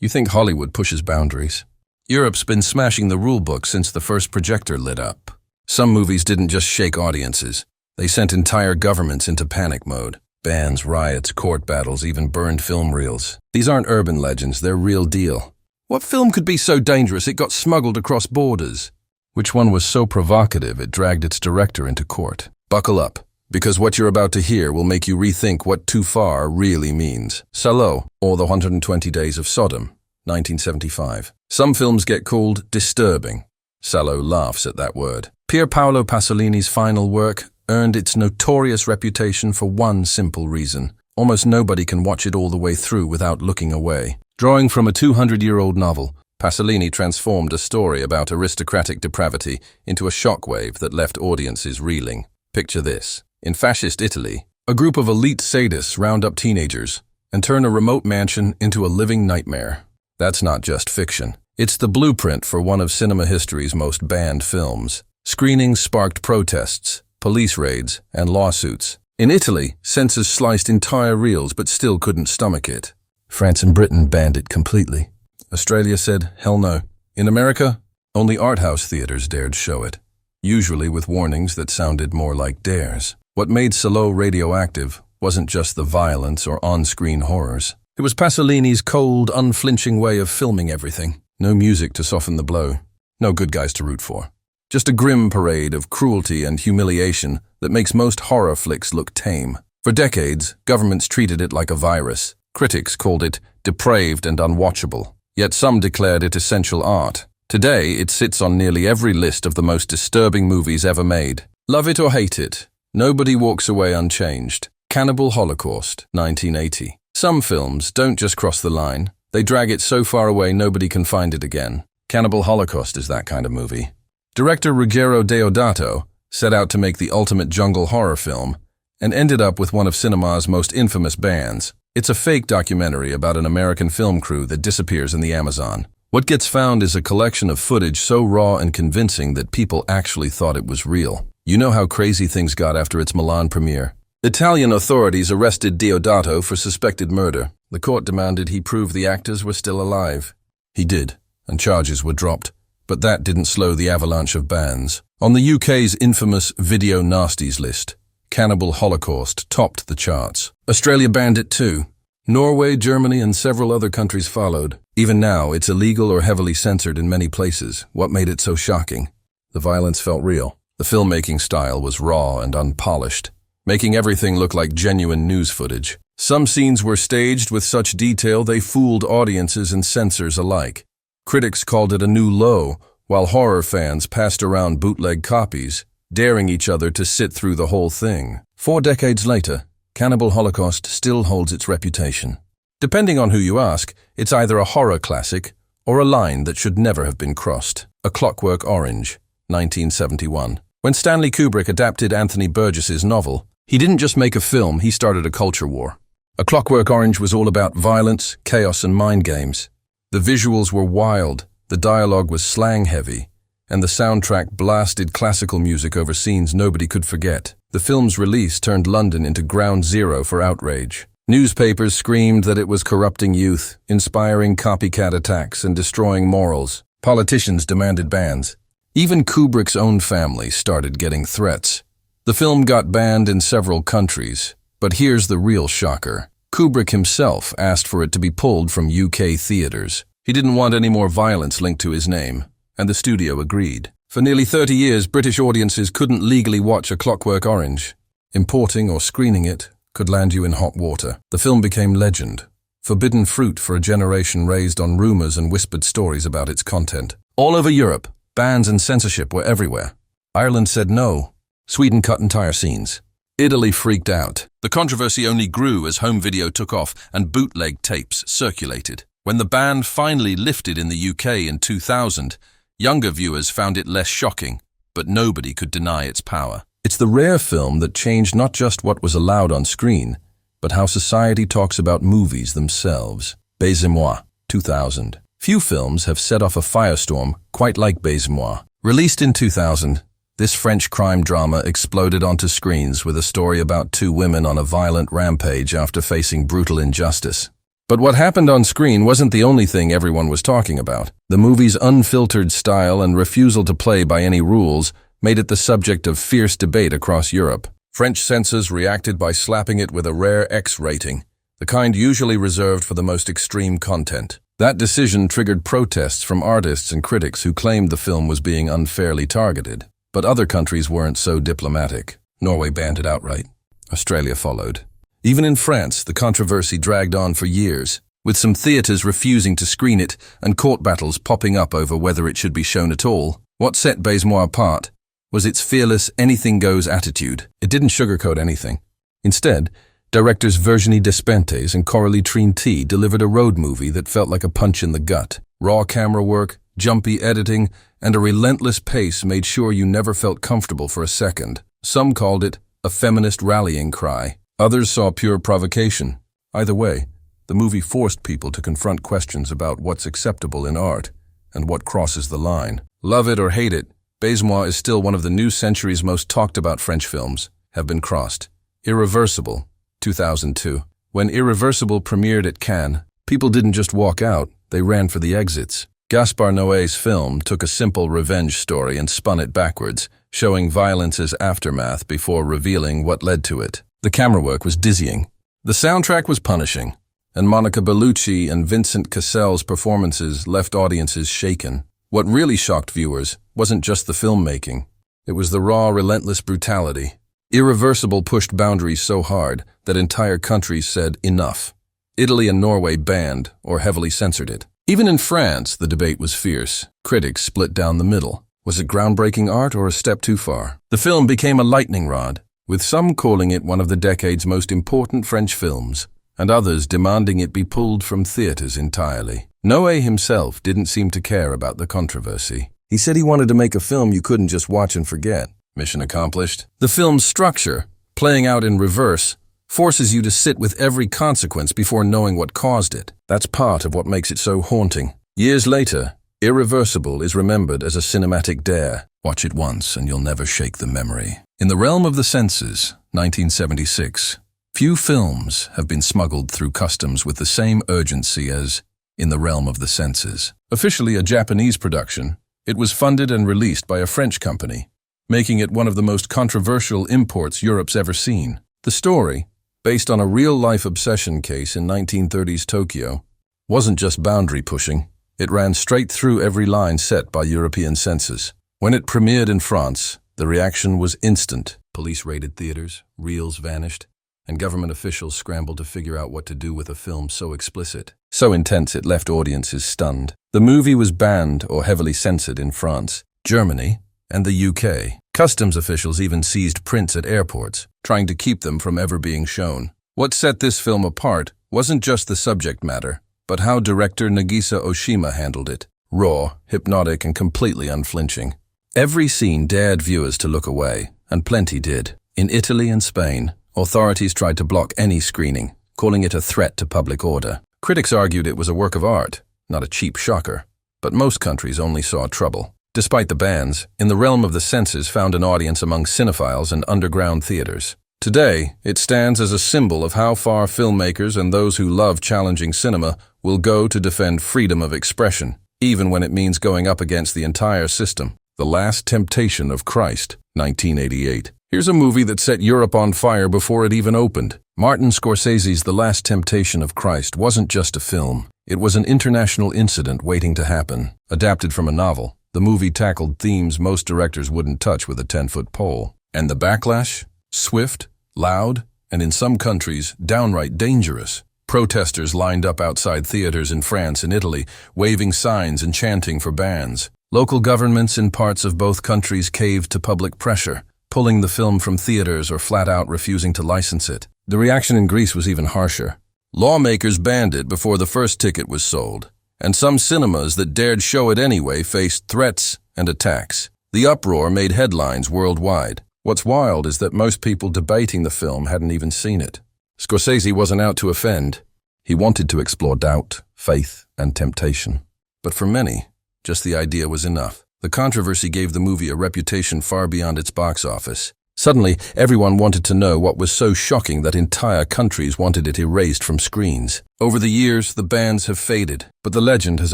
You think Hollywood pushes boundaries? Europe's been smashing the rulebook since the first projector lit up. Some movies didn't just shake audiences. They sent entire governments into panic mode. Bans, riots, court battles, even burned film reels. These aren't urban legends, they're real deal. What film could be so dangerous it got smuggled across borders? Which one was so provocative it dragged its director into court? Buckle up, because what you're about to hear will make you rethink what too far really means. Salo, or The 120 Days of Sodom, 1975. Some films get called disturbing. Salo laughs at that word. Pier Paolo Pasolini's final work earned its notorious reputation for one simple reason. Almost nobody can watch it all the way through without looking away. Drawing from a 200-year-old novel, Pasolini transformed a story about aristocratic depravity into a shockwave that left audiences reeling. Picture this. In fascist Italy, a group of elite sadists round up teenagers and turn a remote mansion into a living nightmare. That's not just fiction. It's the blueprint for one of cinema history's most banned films. Screenings sparked protests, police raids, and lawsuits. In Italy, censors sliced entire reels but still couldn't stomach it. France and Britain banned it completely. Australia said, hell no. In America, only art house theaters dared show it, usually with warnings that sounded more like dares. What made Salo radioactive wasn't just the violence or on-screen horrors. It was Pasolini's cold, unflinching way of filming everything. No music to soften the blow. No good guys to root for. Just a grim parade of cruelty and humiliation that makes most horror flicks look tame. For decades, governments treated it like a virus. Critics called it depraved and unwatchable. Yet some declared it essential art. Today, it sits on nearly every list of the most disturbing movies ever made. Love it or hate it, nobody walks away unchanged. Cannibal Holocaust, 1980. Some films don't just cross the line. They drag it so far away nobody can find it again. Cannibal Holocaust is that kind of movie. Director Ruggero Deodato set out to make the ultimate jungle horror film and ended up with one of cinema's most infamous bans. It's a fake documentary about an American film crew that disappears in the Amazon. What gets found is a collection of footage so raw and convincing that people actually thought it was real. You know how crazy things got after its Milan premiere. Italian authorities arrested Deodato for suspected murder. The court demanded he prove the actors were still alive. He did, and charges were dropped. But that didn't slow the avalanche of bans. On the UK's infamous Video Nasties list, Cannibal Holocaust topped the charts. Australia banned it too. Norway, Germany, and several other countries followed. Even now, it's illegal or heavily censored in many places. What made it so shocking? The violence felt real. The filmmaking style was raw and unpolished, making everything look like genuine news footage. Some scenes were staged with such detail they fooled audiences and censors alike. Critics called it a new low, while horror fans passed around bootleg copies, daring each other to sit through the whole thing. 4 decades later, Cannibal Holocaust still holds its reputation. Depending on who you ask, it's either a horror classic or a line that should never have been crossed. A Clockwork Orange, 1971. When Stanley Kubrick adapted Anthony Burgess's novel, he didn't just make a film, he started a culture war. A Clockwork Orange was all about violence, chaos, and mind games. The visuals were wild, the dialogue was slang-heavy, and the soundtrack blasted classical music over scenes nobody could forget. The film's release turned London into ground zero for outrage. Newspapers screamed that it was corrupting youth, inspiring copycat attacks, and destroying morals. Politicians demanded bans. Even Kubrick's own family started getting threats. The film got banned in several countries, but here's the real shocker. Kubrick himself asked for it to be pulled from UK theaters. He didn't want any more violence linked to his name, and the studio agreed. For nearly 30 years, British audiences couldn't legally watch A Clockwork Orange. Importing or screening it could land you in hot water. The film became legend, forbidden fruit for a generation raised on rumors and whispered stories about its content. All over Europe, bans and censorship were everywhere. Ireland said no. Sweden cut entire scenes. Italy freaked out. The controversy only grew as home video took off and bootleg tapes circulated. When the ban finally lifted in the UK in 2000, younger viewers found it less shocking, but nobody could deny its power. It's the rare film that changed not just what was allowed on screen, but how society talks about movies themselves. Baisez-moi, 2000. Few films have set off a firestorm quite like Baisez-moi. Released in 2000, this French crime drama exploded onto screens with a story about 2 women on a violent rampage after facing brutal injustice. But what happened on screen wasn't the only thing everyone was talking about. The movie's unfiltered style and refusal to play by any rules made it the subject of fierce debate across Europe. French censors reacted by slapping it with a rare X rating, the kind usually reserved for the most extreme content. That decision triggered protests from artists and critics who claimed the film was being unfairly targeted. But other countries weren't so diplomatic. Norway banned it outright. Australia followed. Even in France, the controversy dragged on for years, with some theaters refusing to screen it and court battles popping up over whether it should be shown at all. What set Baise-moi apart was its fearless, anything-goes attitude. It didn't sugarcoat anything. Instead, directors Virginie Despentes and Coralie Trinity delivered a road movie that felt like a punch in the gut. Raw camera work, jumpy editing, and a relentless pace made sure you never felt comfortable for a second. Some called it a feminist rallying cry. Others saw pure provocation. Either way, the movie forced people to confront questions about what's acceptable in art and what crosses the line. Love it or hate it, Baise-moi is still one of the new century's most talked about French films have been crossed. Irreversible, 2002. When Irreversible premiered at Cannes, people didn't just walk out, they ran for the exits. Gaspar Noé's film took a simple revenge story and spun it backwards, showing violence's aftermath before revealing what led to it. The camera work was dizzying. The soundtrack was punishing, and Monica Bellucci and Vincent Cassel's performances left audiences shaken. What really shocked viewers wasn't just the filmmaking. It was the raw, relentless brutality. Irreversible pushed boundaries so hard that entire countries said enough. Italy and Norway banned or heavily censored it. Even in France, the debate was fierce. Critics split down the middle. Was it groundbreaking art or a step too far? The film became a lightning rod, with some calling it one of the decade's most important French films, and others demanding it be pulled from theaters entirely. Noé himself didn't seem to care about the controversy. He said he wanted to make a film you couldn't just watch and forget. Mission accomplished. The film's structure, playing out in reverse, forces you to sit with every consequence before knowing what caused it. That's part of what makes it so haunting. Years later, Irreversible is remembered as a cinematic dare. Watch it once and you'll never shake the memory. In the realm of the censors, 1976, few films have been smuggled through customs with the same urgency as In the Realm of the Censors. Officially a Japanese production, it was funded and released by a French company, making it one of the most controversial imports Europe's ever seen. The story, based on a real-life obsession case in 1930s Tokyo, wasn't just boundary pushing. It ran straight through every line set by European censors. When it premiered in France, the reaction was instant. Police raided theaters, reels vanished, and government officials scrambled to figure out what to do with a film so explicit. So intense it left audiences stunned. The movie was banned or heavily censored in France, Germany, and the UK. Customs officials even seized prints at airports, trying to keep them from ever being shown. What set this film apart wasn't just the subject matter, but how director Nagisa Oshima handled it. Raw, hypnotic, and completely unflinching. Every scene dared viewers to look away, and plenty did. In Italy and Spain, authorities tried to block any screening, calling it a threat to public order. Critics argued it was a work of art, not a cheap shocker. But most countries only saw trouble. Despite the bans, In the Realm of the Censors found an audience among cinephiles and underground theaters. Today, it stands as a symbol of how far filmmakers and those who love challenging cinema will go to defend freedom of expression, even when it means going up against the entire system. The Last Temptation of Christ, 1988. Here's a movie that set Europe on fire before it even opened. Martin Scorsese's The Last Temptation of Christ wasn't just a film. It was an international incident waiting to happen. Adapted from a novel, the movie tackled themes most directors wouldn't touch with a 10-foot pole. And the backlash? Swift, loud, and in some countries, downright dangerous. Protesters lined up outside theaters in France and Italy, waving signs and chanting for bans. Local governments in parts of both countries caved to public pressure, pulling the film from theaters or flat out refusing to license it. The reaction in Greece was even harsher. Lawmakers banned it before the first ticket was sold, and some cinemas that dared show it anyway faced threats and attacks. The uproar made headlines worldwide. What's wild is that most people debating the film hadn't even seen it. Scorsese wasn't out to offend. He wanted to explore doubt, faith, and temptation. But for many, just the idea was enough. The controversy gave the movie a reputation far beyond its box office. Suddenly, everyone wanted to know what was so shocking that entire countries wanted it erased from screens. Over the years, the bans have faded, but the legend has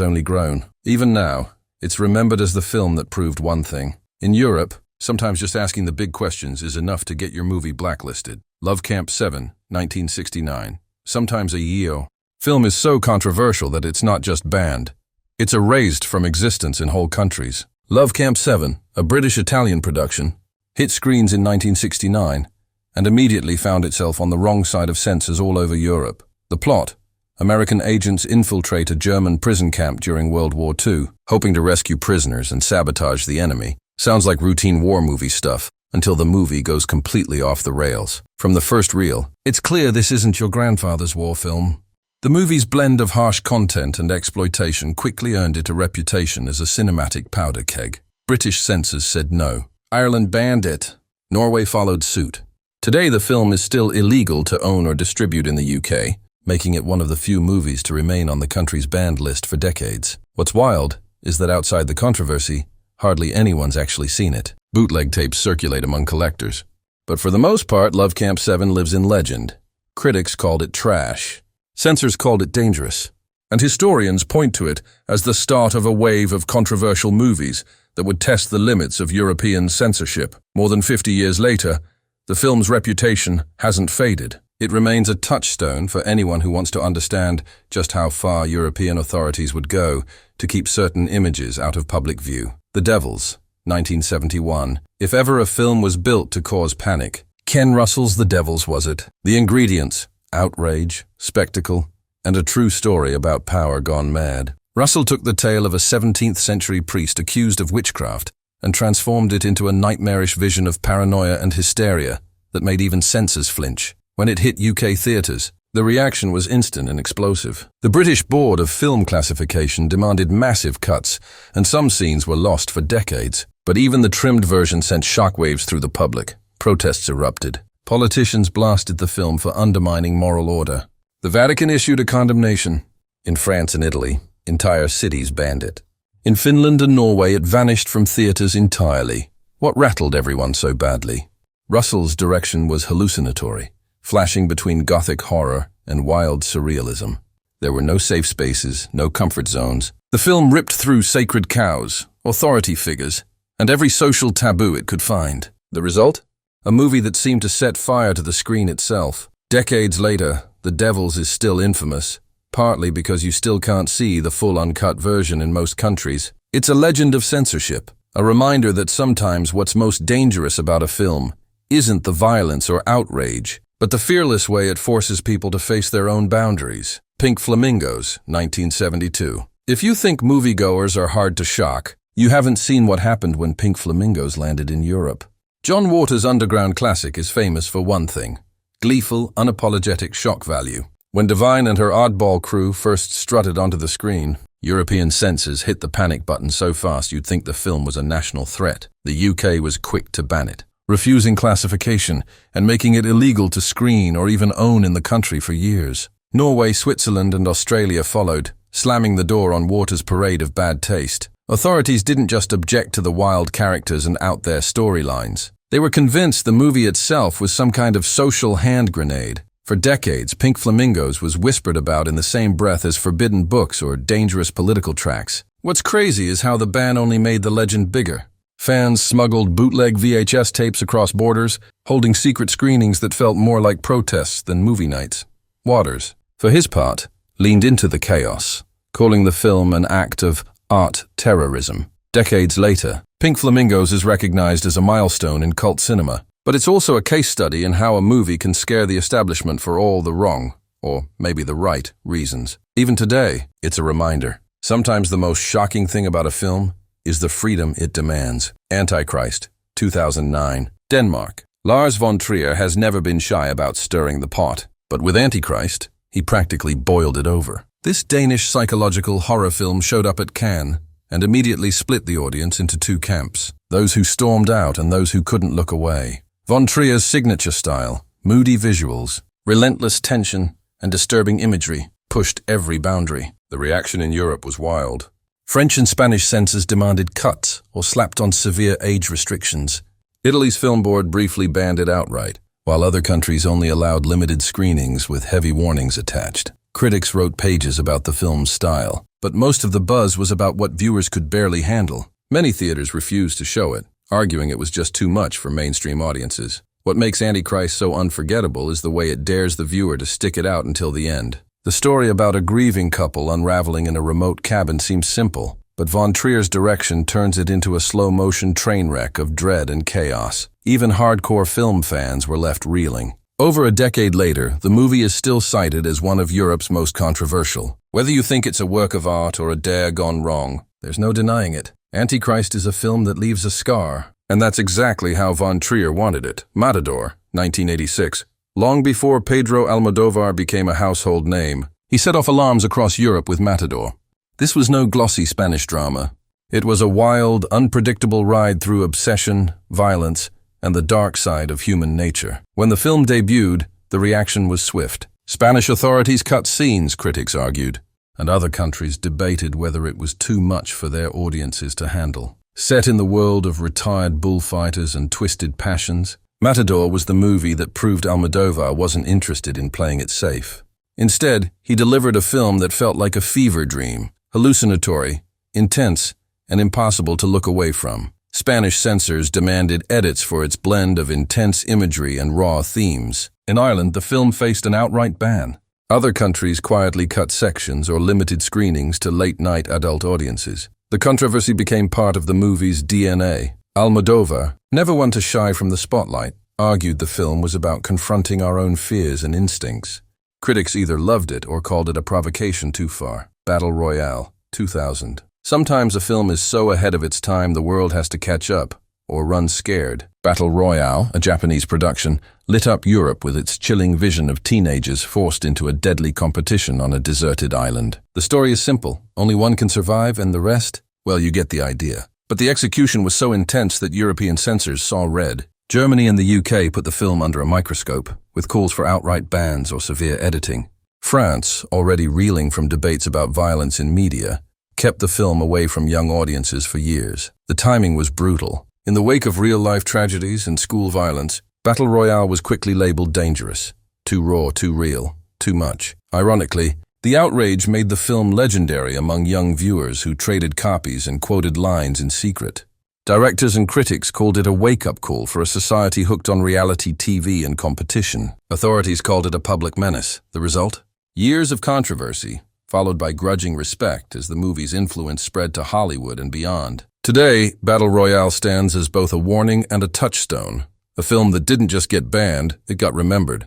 only grown. Even now, it's remembered as the film that proved one thing. In Europe, sometimes just asking the big questions is enough to get your movie blacklisted. Love Camp 7, 1969. Sometimes a year. Film is so controversial that it's not just banned. It's erased from existence in whole countries. Love Camp 7, a British-Italian production, hit screens in 1969 and immediately found itself on the wrong side of censors all over Europe. The plot: American agents infiltrate a German prison camp during World War II, hoping to rescue prisoners and sabotage the enemy. Sounds like routine war movie stuff, until the movie goes completely off the rails. From the first reel, it's clear this isn't your grandfather's war film. The movie's blend of harsh content and exploitation quickly earned it a reputation as a cinematic powder keg. British censors said no. Ireland banned it. Norway followed suit. Today, the film is still illegal to own or distribute in the UK, making it one of the few movies to remain on the country's banned list for decades. What's wild is that outside the controversy, hardly anyone's actually seen it. Bootleg tapes circulate among collectors. But for the most part, Love Camp 7 lives in legend. Critics called it trash. Censors called it dangerous. And historians point to it as the start of a wave of controversial movies that would test the limits of European censorship. More than 50 years later, the film's reputation hasn't faded. It remains a touchstone for anyone who wants to understand just how far European authorities would go to keep certain images out of public view. The Devils, 1971. If ever a film was built to cause panic, Ken Russell's The Devils was it. The ingredients: outrage, spectacle, and a true story about power gone mad. Russell took the tale of a 17th century priest accused of witchcraft and transformed it into a nightmarish vision of paranoia and hysteria that made even censors flinch. When it hit UK theatres, the reaction was instant and explosive. The British Board of Film Classification demanded massive cuts, and some scenes were lost for decades. But even the trimmed version sent shockwaves through the public. Protests erupted. Politicians blasted the film for undermining moral order. The Vatican issued a condemnation. In France and Italy, entire cities banned it. In Finland and Norway, it vanished from theatres entirely. What rattled everyone so badly? Russell's direction was hallucinatory, flashing between gothic horror and wild surrealism. There were no safe spaces, no comfort zones. The film ripped through sacred cows, authority figures, and every social taboo it could find. The result? A movie that seemed to set fire to the screen itself. Decades later, The Devils is still infamous, partly because you still can't see the full uncut version in most countries. It's a legend of censorship, a reminder that sometimes what's most dangerous about a film isn't the violence or outrage, but the fearless way it forces people to face their own boundaries. Pink Flamingos, 1972. If you think moviegoers are hard to shock, you haven't seen what happened when Pink Flamingos landed in Europe. John Waters' underground classic is famous for one thing: gleeful, unapologetic shock value. When Divine and her oddball crew first strutted onto the screen, European censors hit the panic button so fast you'd think the film was a national threat. The UK was quick to ban it, refusing classification and making it illegal to screen or even own in the country for years. Norway, Switzerland, and Australia followed, slamming the door on Waters' parade of bad taste. Authorities didn't just object to the wild characters and out-there storylines. They were convinced the movie itself was some kind of social hand grenade. For decades, Pink Flamingos was whispered about in the same breath as forbidden books or dangerous political tracks. What's crazy is how the ban only made the legend bigger. Fans smuggled bootleg VHS tapes across borders, holding secret screenings that felt more like protests than movie nights. Waters, for his part, leaned into the chaos, calling the film an act of art terrorism. Decades later, Pink Flamingos is recognized as a milestone in cult cinema. But it's also a case study in how a movie can scare the establishment for all the wrong, or maybe the right, reasons. Even today, it's a reminder. Sometimes the most shocking thing about a film is the freedom it demands. Antichrist, 2009. Denmark. Lars von Trier has never been shy about stirring the pot. But with Antichrist, he practically boiled it over. This Danish psychological horror film showed up at Cannes and immediately split the audience into two camps: those who stormed out and those who couldn't look away. Von Trier's signature style, moody visuals, relentless tension, and disturbing imagery pushed every boundary. The reaction in Europe was wild. French and Spanish censors demanded cuts or slapped on severe age restrictions. Italy's film board briefly banned it outright, while other countries only allowed limited screenings with heavy warnings attached. Critics wrote pages about the film's style, but most of the buzz was about what viewers could barely handle. Many theaters refused to show it, arguing it was just too much for mainstream audiences. What makes Antichrist so unforgettable is the way it dares the viewer to stick it out until the end. The story about a grieving couple unraveling in a remote cabin seems simple, but von Trier's direction turns it into a slow-motion train wreck of dread and chaos. Even hardcore film fans were left reeling. Over a decade later, the movie is still cited as one of Europe's most controversial. Whether you think it's a work of art or a dare gone wrong, there's no denying it. Antichrist is a film that leaves a scar. And that's exactly how von Trier wanted it. Matador, 1986. Long before Pedro Almodovar became a household name, he set off alarms across Europe with Matador. This was no glossy Spanish drama. It was a wild, unpredictable ride through obsession, violence, and the dark side of human nature. When the film debuted, the reaction was swift. Spanish authorities cut scenes, critics argued, and other countries debated whether it was too much for their audiences to handle. Set in the world of retired bullfighters and twisted passions, Matador was the movie that proved Almodovar wasn't interested in playing it safe. Instead, he delivered a film that felt like a fever dream, hallucinatory, intense, and impossible to look away from. Spanish censors demanded edits for its blend of intense imagery and raw themes. In Ireland, the film faced an outright ban. Other countries quietly cut sections or limited screenings to late-night adult audiences. The controversy became part of the movie's DNA. Almodovar, never one to shy from the spotlight, argued the film was about confronting our own fears and instincts. Critics either loved it or called it a provocation too far. Battle Royale, 2000. Sometimes a film is so ahead of its time the world has to catch up, or run scared. Battle Royale, a Japanese production, lit up Europe with its chilling vision of teenagers forced into a deadly competition on a deserted island. The story is simple. Only one can survive and the rest? Well, you get the idea. But the execution was so intense that European censors saw red. Germany and the UK put the film under a microscope, with calls for outright bans or severe editing. France, already reeling from debates about violence in media, kept the film away from young audiences for years. The timing was brutal. In the wake of real-life tragedies and school violence, Battle Royale was quickly labeled dangerous. Too raw, too real, too much. Ironically, the outrage made the film legendary among young viewers who traded copies and quoted lines in secret. Directors and critics called it a wake-up call for a society hooked on reality TV and competition. Authorities called it a public menace. The result? Years of controversy, followed by grudging respect as the movie's influence spread to Hollywood and beyond. Today, Battle Royale stands as both a warning and a touchstone. A film that didn't just get banned, it got remembered.